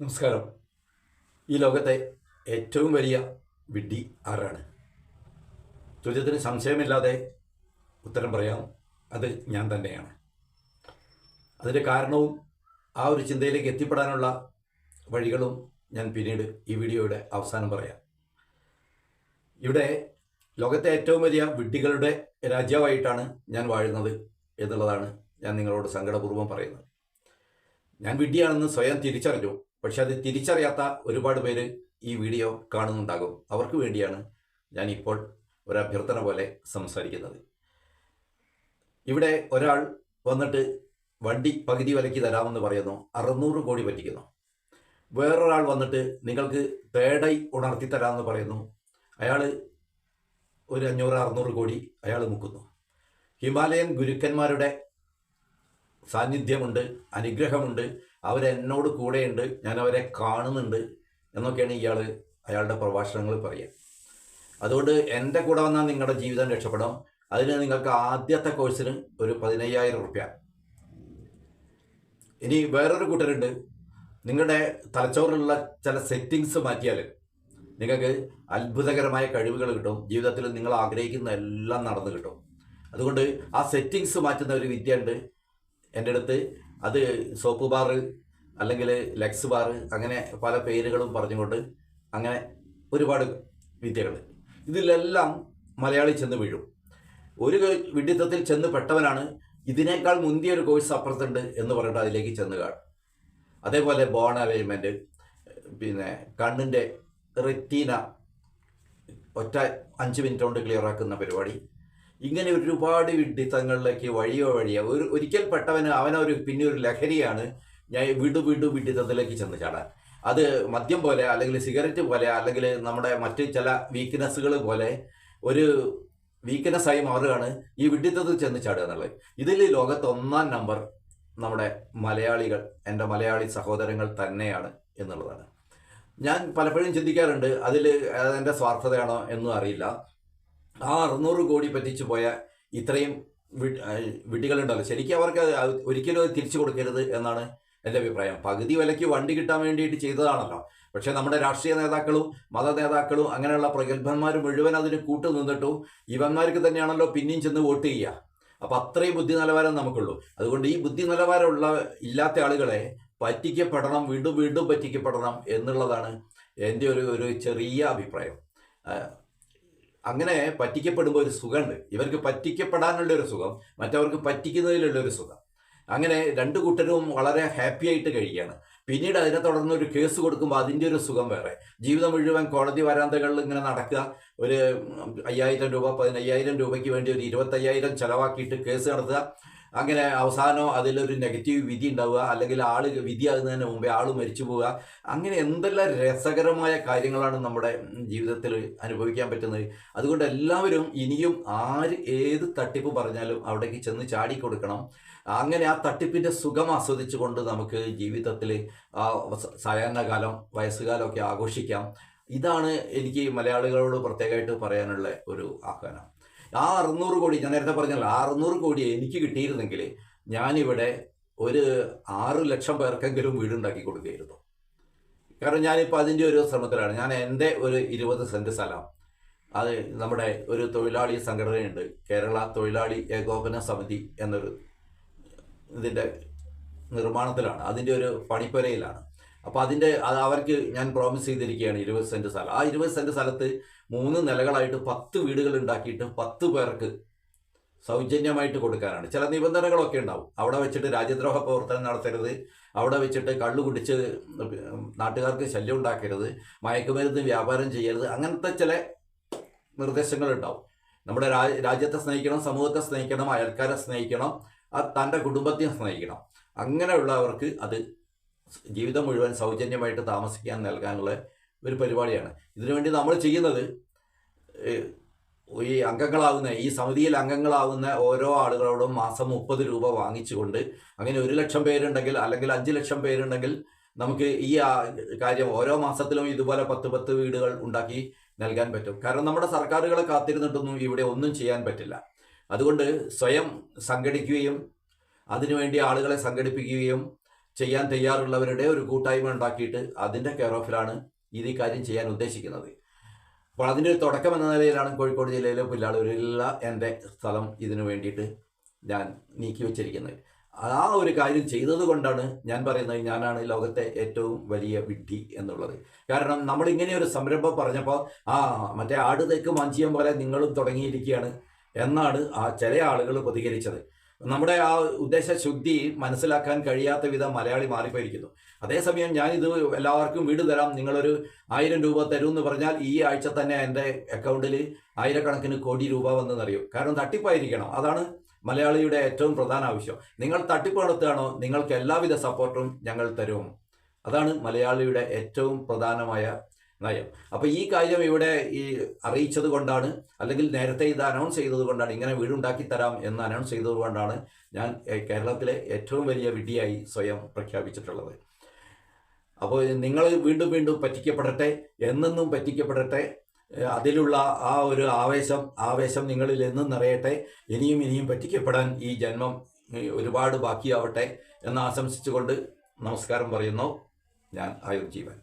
നമസ്കാരം. ഈ ലോകത്തെ ഏറ്റവും വലിയ വിഡ്ഢി ആരാണ്? ചോദ്യത്തിന് സംശയമില്ലാതെ ഉത്തരം പറയാം, അത് ഞാൻ തന്നെയാണ്. അതിൻ്റെ കാരണവും ആ ഒരു ചിന്തയിലേക്ക് എത്തിപ്പെടാനുള്ള വഴികളും ഞാൻ പിന്നീട് ഈ വീഡിയോയുടെ അവസാനം പറയാം. ഇവിടെ ലോകത്തെ ഏറ്റവും വലിയ വിഡ്ഢികളുടെ രാജ്യമായിട്ടാണ് ഞാൻ വാഴുന്നത് എന്നുള്ളതാണ് ഞാൻ നിങ്ങളോട് സങ്കടപൂർവ്വം പറയുന്നത്. ഞാൻ വിഡ്ഢിയാണെന്ന് സ്വയം തിരിച്ചറിഞ്ഞു. പക്ഷെ അത് തിരിച്ചറിയാത്ത ഒരുപാട് പേര് ഈ വീഡിയോ കാണുന്നുണ്ടാകും. അവർക്ക് വേണ്ടിയാണ് ഞാൻ ഇപ്പോൾ ഒരു അഭ്യർത്ഥന പോലെ സംസാരിക്കുന്നത്. ഇവിടെ ഒരാൾ വന്നിട്ട് വണ്ടി പകുതി വിലയ്ക്ക് തരാമെന്ന് പറയുന്നു, 600 കോടി പറ്റിക്കുന്നു. വേറൊരാൾ വന്നിട്ട് നിങ്ങൾക്ക് തേർഡ് ഐ ഉണർത്തി തരാമെന്ന് പറയുന്നു, അയാൾ ഒരു 500-600 കോടി അയാൾ മുക്കുന്നു. ഹിമാലയൻ ഗുരുക്കന്മാരുടെ സാന്നിധ്യമുണ്ട്, അനുഗ്രഹമുണ്ട്, അവരെന്നോട് കൂടെയുണ്ട്, ഞാൻ അവരെ കാണുന്നുണ്ട് എന്നൊക്കെയാണ് അയാളുടെ പ്രഭാഷണങ്ങൾ പറയുക. അതുകൊണ്ട് എൻ്റെ കൂടെ വന്നാൽ നിങ്ങളുടെ ജീവിതം രക്ഷപ്പെടും. അതിന് നിങ്ങൾക്ക് ആദ്യത്തെ കോഴ്സിന് ഒരു 15,000 റുപ്യ. ഇനി വേറൊരു കൂട്ടരുണ്ട്, നിങ്ങളുടെ തലച്ചോറിലുള്ള ചില സെറ്റിങ്സ് മാറ്റിയാൽ നിങ്ങൾക്ക് അത്ഭുതകരമായ കഴിവുകൾ കിട്ടും. ജീവിതത്തിൽ നിങ്ങൾ ആഗ്രഹിക്കുന്ന എല്ലാം നടന്നു കിട്ടും. അതുകൊണ്ട് ആ സെറ്റിങ്സ് മാറ്റുന്ന ഒരു വിദ്യ ഉണ്ട് എൻ്റെ അടുത്ത്. അത് സോപ്പ് ബാർ അല്ലെങ്കിൽ ലെക്സ് ബാർ, അങ്ങനെ പല പേരുകളും പറഞ്ഞുകൊണ്ട് അങ്ങനെ ഒരുപാട് വിദ്യകൾ. ഇതിലെല്ലാം മലയാളി ചെന്ന് വീഴും. ഒരു വിഡിത്തത്തിൽ ചെന്ന് പെട്ടവനാണ് ഇതിനേക്കാൾ മുന്തിയ ഒരു കോഴ്സ് അപ്പുറത്തുണ്ട് എന്ന് പറഞ്ഞിട്ട് അതിലേക്ക് ചെന്ന് കാണും. അതേപോലെ ബോൺ അലൈൻമെൻറ്റ്, പിന്നെ കണ്ണിൻ്റെ റെറ്റീന ഒറ്റ 5 മിനിറ്റ് കൊണ്ട് ക്ലിയർ ആക്കുന്ന പരിപാടി, ഇങ്ങനെ ഒരുപാട് വിഡിത്തങ്ങളിലേക്ക് വഴിയോ ഒരിക്കൽ പെട്ടവന് പിന്നെ ഒരു ലഹരിയാണ് ഞാൻ വീണ്ടും വിഡിത്തത്തിലേക്ക് ചെന്ന് ചാടാൻ. അത് മദ്യം പോലെ അല്ലെങ്കിൽ സിഗരറ്റ് പോലെ അല്ലെങ്കിൽ നമ്മുടെ മറ്റ് ചില വീക്ക്നെസ്സുകൾ പോലെ ഒരു വീക്ക്നെസ്സായി മാറുകയാണ് ഈ വിഡിത്തത്തിൽ ചെന്ന് ചാടുക എന്നുള്ളത്. ഇതിൽ ലോകത്ത് 1-ാം നമ്പർ നമ്മുടെ മലയാളികൾ, എൻ്റെ മലയാളി സഹോദരങ്ങൾ തന്നെയാണ് എന്നുള്ളതാണ്. ഞാൻ പലപ്പോഴും ചിന്തിക്കാറുണ്ട്, അതിൽ എൻ്റെ സ്വാർത്ഥതയാണോ എന്നും അറിയില്ല. ആ 600 കോടി പറ്റിച്ചു പോയ ഇത്രയും വിഡ്ഢികളുണ്ടല്ലോ, ശരിക്കും അവർക്ക് ഒരിക്കലും അത് തിരിച്ചു കൊടുക്കരുത് എന്നാണ് എൻ്റെ അഭിപ്രായം. പകുതി വിലയ്ക്ക് വണ്ടി കിട്ടാൻ വേണ്ടിയിട്ട് ചെയ്തതാണല്ലോ. പക്ഷെ നമ്മുടെ രാഷ്ട്രീയ നേതാക്കളും മത നേതാക്കളും അങ്ങനെയുള്ള പ്രഗത്ഭന്മാർ മുഴുവൻ അതിന് കൂട്ടു നിന്നിട്ടും ഇവന്മാർക്ക് തന്നെയാണല്ലോ പിന്നെയും ചെന്ന് വോട്ട് ചെയ്യുക. അപ്പം അത്രയും ബുദ്ധി നിലവാരം നമുക്കുള്ളൂ. അതുകൊണ്ട് ഈ ബുദ്ധി നിലവാരമുള്ള ഇല്ലാത്ത ആളുകളെ പറ്റിക്കപ്പെടണം, വീണ്ടും പറ്റിക്കപ്പെടണം എന്നുള്ളതാണ് എൻ്റെ ഒരു ചെറിയ അഭിപ്രായം. അങ്ങനെ പറ്റിക്കപ്പെടുമ്പോൾ ഒരു സുഖമുണ്ട്. ഇവർക്ക് പറ്റിക്കപ്പെടാനുള്ളൊരു സുഖം, മറ്റവർക്ക് പറ്റിക്കുന്നതിലുള്ളൊരു സുഖം. അങ്ങനെ രണ്ട് കൂട്ടരും വളരെ ഹാപ്പി ആയിട്ട് കഴിയുകയാണ്. പിന്നീട് അതിനെ തുടർന്ന് ഒരു കേസ് കൊടുക്കുമ്പോൾ അതിൻ്റെ ഒരു സുഖം വേറെ. ജീവിതം മുഴുവൻ കോടതി വരാന്തകളിൽ ഇങ്ങനെ നടക്കുക, ഒരു 5,000 രൂപ 15,000 രൂപയ്ക്ക് വേണ്ടി ഒരു 25,000 ചിലവാക്കിയിട്ട് കേസ് നടത്തുക. അങ്ങനെ അവസാനം അതിലൊരു നെഗറ്റീവ് വിധി ഉണ്ടാവുക, അല്ലെങ്കിൽ വിധിയാകുന്നതിന് മുമ്പേ ആൾ മരിച്ചു പോവുക. അങ്ങനെ എന്തെല്ലാം രസകരമായ കാര്യങ്ങളാണ് നമ്മുടെ ജീവിതത്തിൽ അനുഭവിക്കാൻ പറ്റുന്നത്. അതുകൊണ്ട് എല്ലാവരും ഇനിയും ഏത് തട്ടിപ്പ് പറഞ്ഞാലും അവിടേക്ക് ചെന്ന് ചാടിക്കൊടുക്കണം. അങ്ങനെ ആ തട്ടിപ്പിൻ്റെ സുഖം ആസ്വദിച്ചുകൊണ്ട് നമുക്ക് ജീവിതത്തിൽ ആ സായാഹ്നകാലം വയസ്സുകാലമൊക്കെ ആഘോഷിക്കാം. ഇതാണ് എനിക്ക് മലയാളികളോട് പ്രത്യേകമായിട്ട് പറയാനുള്ള ഒരു ആഹ്വാനം. ആ 600 കോടി ഞാൻ നേരത്തെ പറഞ്ഞല്ലോ, 600 കോടി എനിക്ക് കിട്ടിയിരുന്നെങ്കിൽ ഞാനിവിടെ ഒരു 6 ലക്ഷം പേർക്കെങ്കിലും വീടുണ്ടാക്കി കൊടുക്കുകയായിരുന്നു. കാരണം ഞാനിപ്പോൾ അതിൻ്റെ ഒരു ശ്രമത്തിലാണ്. ഞാൻ എൻ്റെ ഒരു 20 സെൻറ്റ് സ്ഥലം, അത് നമ്മുടെ ഒരു തൊഴിലാളി സംഘടനയുണ്ട്, കേരള തൊഴിലാളി ഏകോപന സമിതി എന്നൊരു ഇതിൻ്റെ നിർമ്മാണത്തിലാണ്, അതിൻ്റെ ഒരു പണിപ്പുരയിലാണ്. അപ്പോൾ അവർക്ക് ഞാൻ പ്രോമിസ് ചെയ്തിരിക്കുകയാണ് 20 സെൻറ്റ് സ്ഥലം. ആ 20 സെൻറ്റ് സ്ഥലത്ത് 3 നിലകളായിട്ട് 10 വീടുകൾ ഉണ്ടാക്കിയിട്ട് 10 പേർക്ക് സൗജന്യമായിട്ട് കൊടുക്കാനാണ്. ചില നിബന്ധനകളൊക്കെ ഉണ്ടാവും. അവിടെ വെച്ചിട്ട് രാജ്യദ്രോഹ പ്രവർത്തനം നടത്തരുത്, അവിടെ വെച്ചിട്ട് കള്ളു കുടിച്ച് നാട്ടുകാർക്ക് ശല്യം ഉണ്ടാക്കരുത്, മയക്കുമരുന്ന് വ്യാപാരം ചെയ്യരുത്, അങ്ങനത്തെ ചില നിർദ്ദേശങ്ങളുണ്ടാവും. നമ്മുടെ രാജ്യത്തെ സ്നേഹിക്കണം, സമൂഹത്തെ സ്നേഹിക്കണം, അയൽക്കാരെ സ്നേഹിക്കണം, തൻ്റെ കുടുംബത്തെ സ്നേഹിക്കണം. അങ്ങനെയുള്ളവർക്ക് അത് ജീവിതം മുഴുവൻ സൗജന്യമായിട്ട് താമസിക്കാൻ നൽകാനുള്ള ഒരു പരിപാടിയാണ്. ഇതിനുവേണ്ടി നമ്മൾ ചെയ്യുന്നത്, ഈ സമിതിയിൽ അംഗങ്ങളാവുന്ന ഓരോ ആളുകളോടും മാസം 30 രൂപ വാങ്ങിച്ചുകൊണ്ട്, അങ്ങനെ 1 ലക്ഷം പേരുണ്ടെങ്കിൽ അല്ലെങ്കിൽ 5 ലക്ഷം പേരുണ്ടെങ്കിൽ നമുക്ക് ഈ കാര്യം ഓരോ മാസത്തിലും ഇതുപോലെ 10 വീടുകൾ ഉണ്ടാക്കി നൽകാൻ പറ്റും. കാരണം നമ്മുടെ സർക്കാരുകളെ കാത്തിരുന്നിട്ടൊന്നും ഇവിടെ ഒന്നും ചെയ്യാൻ പറ്റില്ല. അതുകൊണ്ട് സ്വയം സംഘടിക്കുകയും അതിനുവേണ്ടി ആളുകളെ സംഘടിപ്പിക്കുകയും ചെയ്യാൻ തയ്യാറുള്ളവരുടെ ഒരു കൂട്ടായ്മ ഉണ്ടാക്കിയിട്ട് അതിൻ്റെ കെയർ ഓഫിലാണ് ഈ കാര്യം ചെയ്യാൻ ഉദ്ദേശിക്കുന്നത്. അപ്പോൾ അതിൻ്റെ ഒരു തുടക്കം എന്ന നിലയിലാണ് കോഴിക്കോട് ജില്ലയിലെ പുല്ലാളൂരിലുള്ള എൻ്റെ സ്ഥലം ഇതിനു വേണ്ടിയിട്ട് ഞാൻ നീക്കി വച്ചിരിക്കുന്നത്. ആ ഒരു കാര്യം ചെയ്തത് കൊണ്ടാണ് ഞാൻ പറയുന്നത് ഞാനാണ് ലോകത്തെ ഏറ്റവും വലിയ വിഡ്ഢി എന്നുള്ളത്. കാരണം നമ്മളിങ്ങനെ ഒരു സംരംഭം പറഞ്ഞപ്പോൾ മറ്റേ ആട് തെക്ക് മഞ്ചിയം പോലെ നിങ്ങളും തുടങ്ങിയിരിക്കുകയാണ് എന്നാണ് ചില ആളുകൾ പ്രതികരിച്ചത്. നമ്മുടെ ആ ഉദ്ദേശശുദ്ധി മനസ്സിലാക്കാൻ കഴിയാത്ത വിധം മലയാളി മാറിപ്പോയിരിക്കുന്നു. അതേസമയം ഞാനിത് എല്ലാവർക്കും വീട് തരാം, നിങ്ങളൊരു 1000 രൂപ തരും എന്ന് പറഞ്ഞാൽ ഈ ആഴ്ച തന്നെ എൻ്റെ അക്കൗണ്ടിൽ ആയിരക്കണക്കിന് കോടി രൂപ വന്നെന്നറിയും. കാരണം തട്ടിപ്പായിരിക്കണം. അതാണ് മലയാളിയുടെ ഏറ്റവും പ്രധാന ആവശ്യം. നിങ്ങൾ തട്ടിപ്പ് നടത്തുകയാണോ, നിങ്ങൾക്ക് എല്ലാവിധ സപ്പോർട്ടും ഞങ്ങൾ തരും. അതാണ് മലയാളിയുടെ ഏറ്റവും പ്രധാനമായ നയം. അപ്പോൾ ഈ കാര്യം ഇവിടെ അറിയിച്ചത് കൊണ്ടാണ്, അല്ലെങ്കിൽ നേരത്തെ ഇത് അനൗൺസ് ചെയ്തത് കൊണ്ടാണ്, ഇങ്ങനെ വീടുണ്ടാക്കി തരാം എന്ന് അനൗൺസ് ചെയ്തത് കൊണ്ടാണ് ഞാൻ കേരളത്തിലെ ഏറ്റവും വലിയ വിഡ്ഢിയായി സ്വയം പ്രഖ്യാപിച്ചിട്ടുള്ളത്. അപ്പോൾ നിങ്ങൾ വീണ്ടും വീണ്ടും പറ്റിക്കപ്പെടട്ടെ, എന്നെന്നും പറ്റിക്കപ്പെടട്ടെ. അതിലുള്ള ആ ഒരു ആവേശം നിങ്ങളിൽ എന്നും നിറയട്ടെ. ഇനിയും പറ്റിക്കപ്പെടാൻ ഈ ജന്മം ഒരുപാട് ബാക്കിയാവട്ടെ എന്ന് ആശംസിച്ചുകൊണ്ട് നമസ്കാരം പറയുന്നു. ഞാൻ ആയുർ ജീവൻ.